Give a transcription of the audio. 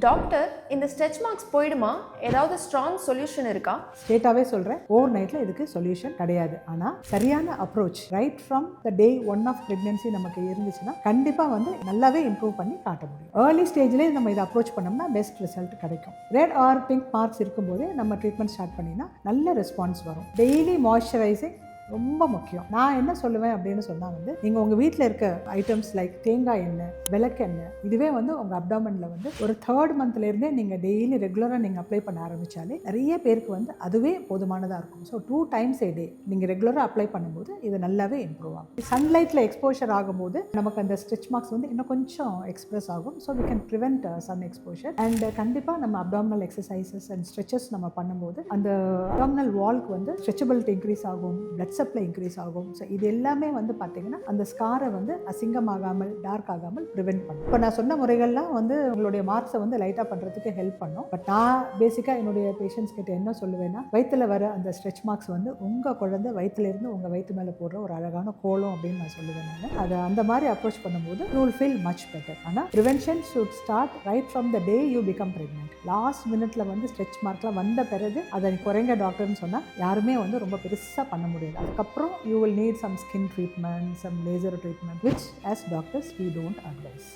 Doctor, இந்த stretch marks போயிடுமா? ஏதாவது ஸ்ட்ராங் சொல்யூஷன் இருக்கா? ஸ்ட்ரெயிட்டாகவே சொல்கிறேன், ஓவர் நைட்டில் இதுக்கு சொல்யூஷன் கிடையாது. ஆனால் சரியான approach right from the day 1 of pregnancy நமக்கு இருந்துச்சுன்னா கண்டிப்பாக நல்லாவே இம்ப்ரூவ் பண்ணி காட்ட முடியும். ஏர்லி ஸ்டேஜ்லேயே நம்ம இதை அப்ரோச் பண்ணோம்னா பெஸ்ட் ரிசல்ட் கிடைக்கும். ரெட் ஆர் பிங்க் மார்க்ஸ் இருக்கும்போதே நம்ம ட்ரீட்மெண்ட் ஸ்டார்ட் பண்ணினா நல்ல ரெஸ்பான்ஸ் வரும். டெய்லி மாய்ஸ்சரைசிங் ரொம்ப முக்கியம். நான் என்ன சொல்லுவேன் அப்படின்னு சொன்னால் நீங்கள் உங்கள் வீட்டில் இருக்க ஐட்டம்ஸ் லைக் தேங்காய் எண்ணெய், விளக்கெண்ணெய், இதுவே உங்கள் அப்டாமனில் ஒரு 3rd மந்த்லேருந்தே நீங்கள் டெய்லி ரெகுலராக நீங்கள் அப்ளை பண்ண ஆரம்பித்தாலே நிறைய பேருக்கு அதுவே போதுமானதாக இருக்கும். ஸோ 2 times a day நீங்கள் ரெகுலராக அப்ளை பண்ணும்போது இது நல்லாவே இம்ப்ரூவ் ஆகும். சன்லைட்டில் எக்ஸ்போஷர் ஆகும்போது நமக்கு அந்த ஸ்ட்ரெச் மார்க்ஸ் இன்னும் கொஞ்சம் எக்ஸ்பிரஸ் ஆகும். So we can prevent sun exposure. And கண்டிப்பாக நம்ம அப்டாமினல் எக்ஸசைசஸ் அண்ட் ஸ்ட்ரெச்சஸ் நம்ம பண்ணும்போது அந்த அப்டாமினல் வால்க்கு ஸ்ட்ரெச்சபிலிட்டி இன்க்ரீஸ் ஆகும், பிளட் சப்ளை இன்க்ரீஸ் ஆகும். ஸோ இது எல்லாமே பார்த்தீங்கன்னா அந்த ஸ்காரை அசிங்கமாகாமல் டார்க் ஆகாமல் ப்ரிவென்ட் பண்ணும். இப்போ நான் சொன்ன முறைகள்லாம் உங்களுடைய மார்க்ஸை லைட்டாக பண்ணுறதுக்கு ஹெல்ப் பண்ணும். பட் நான் பேசிக்காக என்னுடைய பேஷண்ட்ஸ் கிட்ட என்ன சொல்லுவேன்னா, வயிற்றுல வர அந்த ஸ்ட்ரெச் மார்க்ஸ் உங்கள் குழந்தை வயிற்றுலேருந்து உங்கள் வயிற்று மேலே போடுற ஒரு அழகான கோலம் அப்படின்னு நான் சொல்லுவேன். நான் அதை அந்த மாதிரி அப்ரோச் பண்ணும்போது you will feel much better. ஆனால் prevention should start right from the day you become pregnant. Last மினிட்ல ஸ்ட்ரெச் மார்க்லாம் வந்த பிறகு அதை குறைங்க டாக்டர்னு சொன்னால் யாருமே ரொம்ப பெருசாக பண்ண முடியாது. அதுக்கப்புறம் you will need some skin treatment, some laser treatment, which as doctors we don't advise.